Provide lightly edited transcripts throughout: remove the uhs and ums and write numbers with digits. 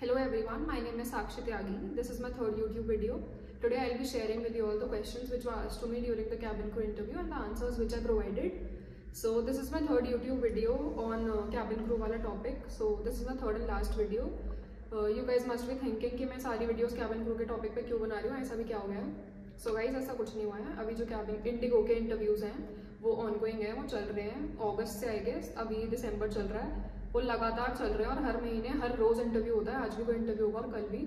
Hello everyone, my name is Sakshi Tyagi. This is my third YouTube video. Today I will be sharing with you all the questions which were asked to me during the cabin crew interview and the answers which I provided. So this is my third YouTube video on cabin crew वाला topic. So this is my third and last video. You guys must be thinking कि मैं सारी videos cabin crew के topic पे क्यों बना रही हूँ, ऐसा भी क्या हो गया है? So guys ऐसा कुछ नहीं हुआ है. अभी जो cabin इंडिगो के interviews हैं वो ongoing है, वो चल रहे हैं. अगस्त से I guess अभी दिसंबर चल रहा है, वो लगातार चल रहे हैं और हर महीने हर रोज इंटरव्यू होता है. आज भी कोई इंटरव्यू होगा और कल भी.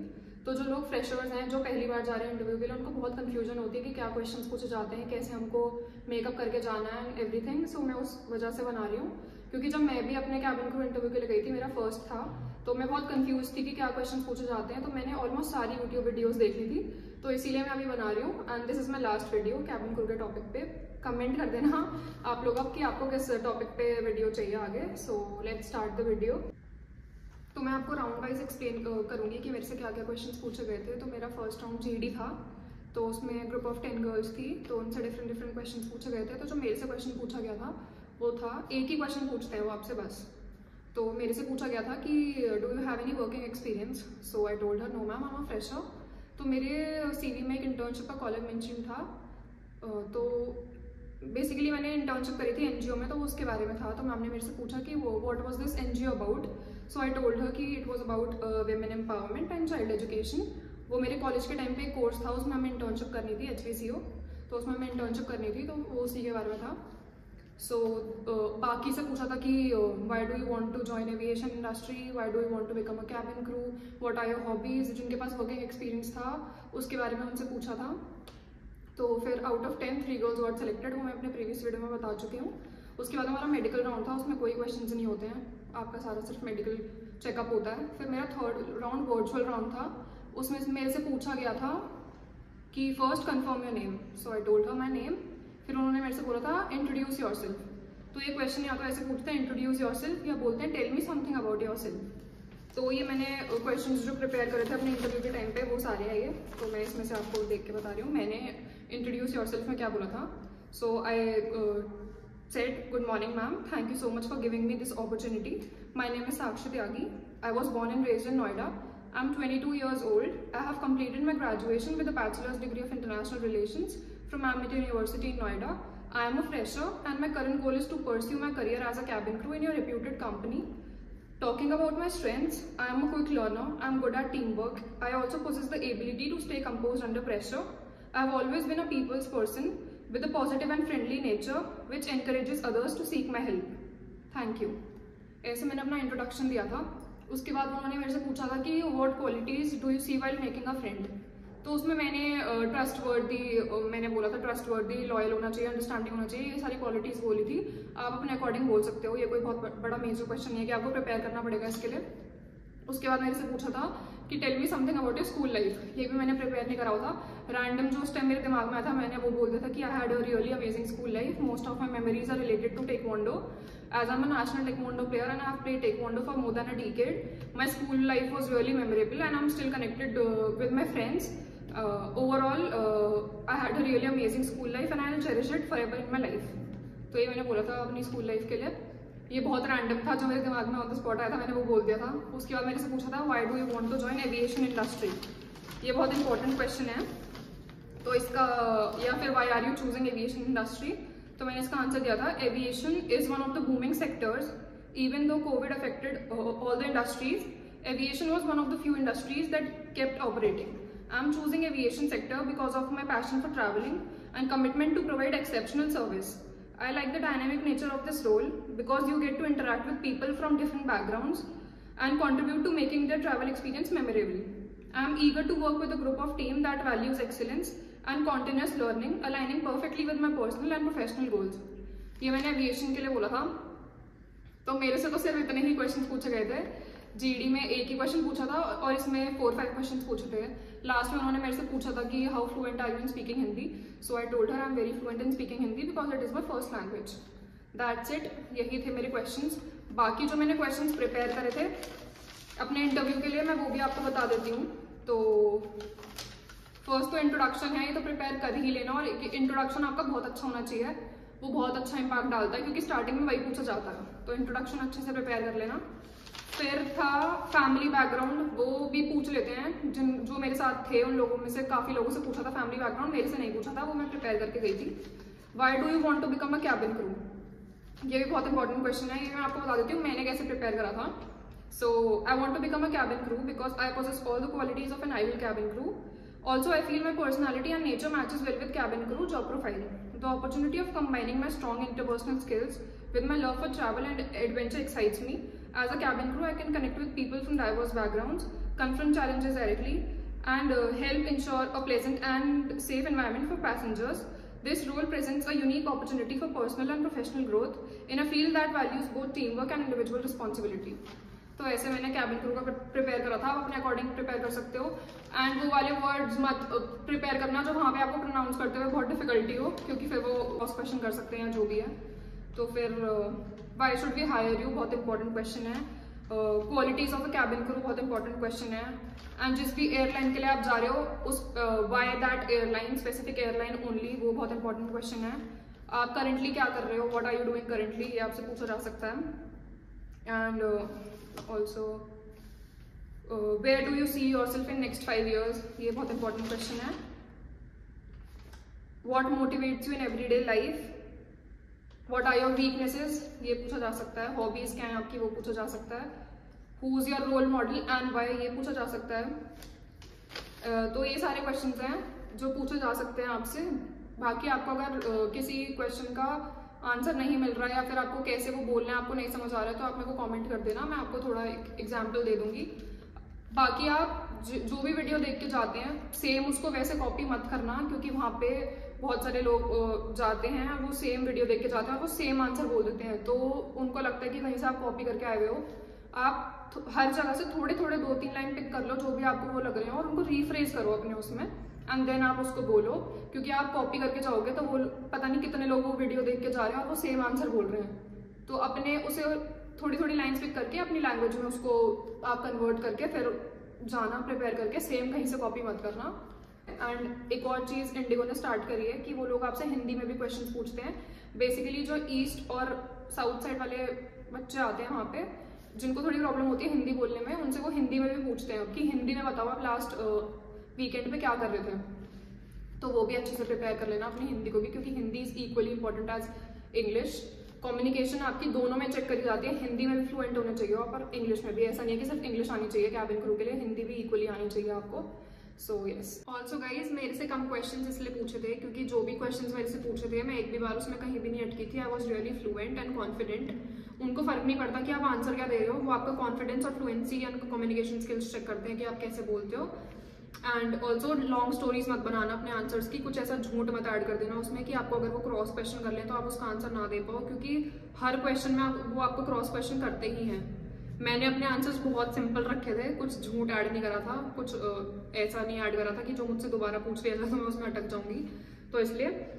तो जो लोग फ्रेशर्स हैं, जो पहली बार जा रहे हैं इंटरव्यू के लिए, उनको बहुत कंफ्यूजन होती है कि क्या क्वेश्चंस पूछे जाते हैं, कैसे हमको मेकअप करके जाना है एंड एवरीथिंग. सो मैं उस वजह से बना रही हूँ, क्योंकि जब मैं भी अपने कैबिन क्रू इंटरव्यू के लिए गई थी, मेरा फर्स्ट था, तो मैं बहुत कंफ्यूज थी कि क्या क्वेश्चन पूछे जाते हैं. तो मैंने ऑलमोस्ट सारी यूट्यूब वीडियोस देख ली थी, तो इसीलिए मैं अभी बना रही हूँ. And this is my last video cabin crew के टॉपिक पे. कमेंट कर देना आप लोग अब कि आपको किस टॉपिक पे वीडियो चाहिए आगे. So let's start the video. तो मैं आपको राउंड वाइज एक्सप्लेन करूँगी कि मेरे से क्या क्या क्वेश्चंस पूछे गए थे. तो मेरा फर्स्ट राउंड जीडी था, तो उसमें ग्रुप ऑफ 10 गर्ल्स थी, तो उनसे डिफरेंट क्वेश्चंस पूछे गए थे. तो जो मेरे से क्वेश्चन पूछा गया था वो था, एक ही क्वेश्चन पूछते हैं वो आपसे बस. तो मेरे से पूछा गया था कि do you have any working experience. So I told her no ma'am, I am a fresher. तो मेरे सीवी में एक इंटर्नशिप का कॉलेज मेंशन था. तो बेसिकली मैंने इंटर्नशिप करी थी एनजीओ में, तो उसके बारे में था. तो मैम ने मेरे से पूछा कि वो what was this NGO about. So I told her कि it was about women empowerment and child education. वो मेरे कॉलेज के टाइम पे एक कोर्स था, उसमें हमें इंटर्नशिप करनी थी, HVCO. तो उसमें हमें इंटर्नशिप करनी थी, तो वो उसी के बारे में था. सो बाकी से पूछा था कि why do you want to join aviation industry, why do you want to become a cabin crew, what are your hobbies. जिनके पास वर्किंग एक्सपीरियंस था उसके बारे में उनसे पूछा था. तो फिर out of 10 3 girls got selected, वो मैं अपने प्रीवियस वीडियो में बता चुकी हूँ. उसके बाद हमारा मेडिकल राउंड था, उसमें कोई क्वेश्चंस नहीं होते हैं, आपका सारा सिर्फ मेडिकल चेकअप होता है. फिर मेरा थर्ड राउंड वर्चुअल राउंड था, उसमें मेरे से पूछा गया था कि first confirm your name. So I told her my name. फिर उन्होंने मेरे से बोला था इंट्रोड्यूस योर सेल्फ. तो ये क्वेश्चन या तो ऐसे पूछते हैं इंट्रोड्यूस योर सेल्फ, या बोलते हैं tell me something about yourself. तो ये मैंने क्वेश्चंस जो प्रिपेयर करे थे अपने इंटरव्यू के टाइम पे, वो सारे हैं ये. तो मैं इसमें से आपको देख के बता रही हूँ. मैंने इंट्रोड्यूस योर सेल्फ में क्या बोला था. So I said good morning ma'am, thank you so much for giving me this opportunity. My name is Sakshi Tyagi. I was born and raised in Noida. I am 22 years old. I have completed my graduation with a bachelor's degree of international relations from Amity University in Noida. I am a fresher and my current goal is to pursue my career as a cabin crew in your reputed company. Talking about my strengths, I am a quick learner, I am good at teamwork, I also possess the ability to stay composed under pressure. I have always been a people's person with a positive and friendly nature which encourages others to seek my help. Thank you. ऐसे मैंने अपना introduction दिया था. उसके बाद उन्होंने मेरे से पूछा था कि what qualities do you see while making a friend. तो उसमें मैंने मैंने बोला था ट्रस्टवर्दी, लॉयल होना चाहिए, अंडरस्टैंडिंग होना चाहिए, ये सारी क्वालिटीज बोली थी. आप अपने अकॉर्डिंग बोल सकते हो, ये कोई बहुत बड़ा मेजर क्वेश्चन नहीं है कि आपको प्रिपेयर करना पड़ेगा इसके लिए. उसके बाद मेरे से पूछा था कि tell me something about your school life. ये भी मैंने प्रिपेयर नहीं करा हुआ था, रैंडम जो उस टाइम मेरे दिमाग में आया था मैंने वो बोल दिया था कि I had a really amazing school life. Most of my memories are related to taekwondo, as I'm a national taekwondo player and I have played taekwondo for more than a decade. My school life was really memorable and I'm still connected with my friends. Overall, I had a really amazing school life and I'll cherish it forever in my life. तो ये मैंने बोला था अपनी school life के लिए. ये बहुत रैंडम था, जो मेरे दिमाग में ऑन द स्पॉट आया था, मैंने वो बोल दिया था. उसके बाद मेरे से पूछा था why do you want to join aviation industry. ये बहुत इंपॉर्टेंट क्वेश्चन है. तो इसका, या फिर why are you choosing aviation industry. तो मैंने इसका आंसर दिया था aviation is one of the booming sectors. Even though Covid affected all the industries, aviation was one of the few industries that kept operating. I am choosing aviation sector because of my passion for travelling and commitment to provide exceptional service. I like the dynamic nature of this role because you get to interact with people from different backgrounds and contribute to making their travel experience memorable. I am eager to work with a group of team that values excellence and continuous learning, aligning perfectly with my personal and professional goals. ये मैंने aviation के लिए बोला था. तो मेरे से तो सिर्फ इतने ही क्वेश्चन पूछे गए थे. जीडी में एक ही क्वेश्चन पूछा था और इसमें 4-5 क्वेश्चन पूछे थे. लास्ट में उन्होंने मेरे से पूछा था कि how fluent are you in speaking Hindi. So I told her I am very fluent in speaking Hindi because it is my first language. That's it. यही थे मेरे क्वेश्चंस. बाकी जो मैंने क्वेश्चंस प्रिपेयर करे थे अपने इंटरव्यू के लिए, मैं वो भी आपको बता देती हूँ. तो फर्स्ट तो इंट्रोडक्शन है, ये तो प्रिपेयर कर ही लेना. और इंट्रोडक्शन आपका बहुत अच्छा होना चाहिए, वो बहुत अच्छा इम्पैक्ट डालता है, क्योंकि स्टार्टिंग में वही पूछा जाता है. तो इंट्रोडक्शन अच्छे से प्रिपेयर कर लेना. फिर था फैमिली बैकग्राउंड, वो भी पूछ लेते हैं। जो मेरे साथ थे उन लोगों में से काफ़ी लोगों से पूछा था फैमिली बैकग्राउंड, मेरे से नहीं पूछा था, वो मैं प्रिपेयर करके गई थी। Why do you want to become a cabin crew, ये भी बहुत इंपॉर्टेंट क्वेश्चन है। ये मैं आपको बता देती हूँ मैंने कैसे प्रिपेयर करा था। So I want to become a cabin crew because I possess all the qualities of an ideal cabin crew. Also, I feel my personality and nature matches well with cabin crew job profile. The opportunity of combining my strong interpersonal skills with my love for travel and adventure excites me. As a cabin crew, I can connect with people from diverse backgrounds, confront challenges directly, and help ensure a pleasant and safe environment for passengers. This role presents a unique opportunity for personal and professional growth in a field that values both teamwork and individual responsibility. तो ऐसे मैंने cabin crew का prepare करा था, आप अपने according prepare कर सकते हो। एंड वो वाले वर्ड्स मत प्रिपेयर करना जो वहाँ पे आपको प्रोनाउंस करते हुए बहुत डिफिकल्टी हो, क्योंकि फिर वो क्रॉस क्वेश्चन कर सकते हैं जो भी है। तो फिर why should we hire you, बहुत इंपॉर्टेंट क्वेश्चन है। Qualities of a cabin crew, बहुत इंपॉर्टेंट क्वेश्चन है। एंड जिस भी एयरलाइन के लिए आप जा रहे हो उस why that airline, specific airline only, वो बहुत इंपॉर्टेंट क्वेश्चन है। आप करेंटली क्या कर रहे हो, what are you doing currently, ये आपसे पूछा जा सकता है। And also where do you see yourself in next 5 years, ये बहुत important question है। what motivates you in everyday life, what are your weaknesses, ये पूछा जा सकता है। hobbies क्या है आपकी, वो पूछा जा सकता है। who's your role model and why, ये पूछा जा सकता है। तो ये सारे questions हैं जो पूछे जा सकते हैं आपसे। बाकी आपको अगर किसी क्वेश्चन का आंसर नहीं मिल रहा है या फिर आपको कैसे वो बोलना है आपको नहीं समझ आ रहा है, तो आप मेरे को कमेंट कर देना, मैं आपको थोड़ा एक एग्जाम्पल दे दूंगी। बाकी आप जो भी वीडियो देख के जाते हैं सेम उसको वैसे कॉपी मत करना, क्योंकि वहाँ पे बहुत सारे लोग जाते हैं वो सेम वीडियो देख के जाते हैं और वो सेम आंसर बोल देते हैं, तो उनको लगता है कि कहीं से आप कॉपी करके आए हुए हो। आप हर जगह से थोड़े थोड़े 2-3 लाइन पिक कर लो जो भी आपको वो लग रहे हैं और उनको रीफ्रेज करो अपने उसमें, एंड देन आप उसको बोलो। क्योंकि आप कॉपी करके जाओगे तो वो पता नहीं कितने लोग वो वीडियो देख के जा रहे हैं और वो सेम आंसर बोल रहे हैं, तो अपने उसे थोड़ी थोड़ी लाइन्स पिक करके अपनी लैंग्वेज में उसको आप कन्वर्ट करके फिर जाना प्रिपेयर करके, सेम कहीं से कॉपी मत करना। एंड एक और चीज़ इंडिगो ने स्टार्ट करी है कि वो लोग आपसे हिंदी में भी क्वेश्चन पूछते हैं। बेसिकली जो ईस्ट और साउथ साइड वाले बच्चे आते हैं वहाँ पे जिनको थोड़ी प्रॉब्लम होती है हिंदी बोलने में, उनसे वो हिंदी में भी पूछते हैं कि हिंदी में बताओ आप लास्ट वीकेंड पे क्या कर रहे थे। तो वो भी अच्छे से प्रिपेयर कर लेना अपनी हिंदी को भी, क्योंकि Hindi is equally important as English. Communication आपकी दोनों में चेक करी जाती है, हिंदी में भी फ्लुएंट होने चाहिए और इंग्लिश में भी। ऐसा नहीं है कि सिर्फ इंग्लिश आनी चाहिए कैबिन क्रू के लिए, हिंदी भी इक्वली आनी चाहिए आपको। सो यस, ऑल्सो गाइज मेरे से कम क्वेश्चंस इसलिए पूछे थे क्योंकि जो भी क्वेश्चंस मेरे से पूछे थे मैं एक भी बार उसमें कहीं भी नहीं अटकी थी। I was really fluent and confident. उनको फर्क नहीं पड़ता कि आप आंसर क्या दे रहे हो, वो आपका कॉन्फिडेंस और फ्लुएंसी या कम्युनिकेशन स्किल्स चेक करते हैं कि आप कैसे बोलते हो। एंड ऑल्सो लॉन्ग स्टोरीज मत बनाना अपने आंसर्स की, कुछ ऐसा झूठ मत ऐड कर देना उसमें कि आपको अगर वो क्रॉस क्वेश्चन कर लें तो आप उसका आंसर ना दे पाओ, क्योंकि हर क्वेश्चन में वो आपको क्रॉस क्वेश्चन करते ही हैं। मैंने अपने आंसर्स बहुत सिंपल रखे थे, कुछ झूठ ऐड नहीं करा था, कुछ ऐसा नहीं ऐड करा था कि जो मुझसे दोबारा पूछ लिया जाए तो मैं उसमें अटक जाऊंगी, तो इसलिए।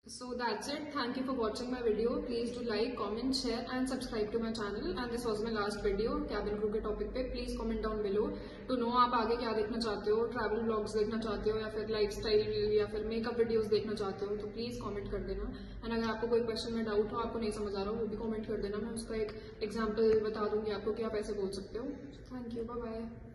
So that's it. Thank you for watching my video. Please do like, comment, share and subscribe to my channel. And this was my last video cabin crew के टॉपिक पे. Please comment down below to know आप आगे क्या देखना चाहते हो, travel vlogs देखना चाहते हो या फिर लाइफस्टाइल या फिर मेकअप वीडियोस देखना चाहते हो, तो प्लीज़ कमेंट कर देना। एंड अगर आपको कोई क्वेश्चन में डाउट हो, आपको नहीं समझ आ रहा हो, वो भी कमेंट कर देना, मैं उसका एक एग्जाम्पल बता दूंगी आपको कि आप ऐसे बोल सकते हो। Thank you, bye bye.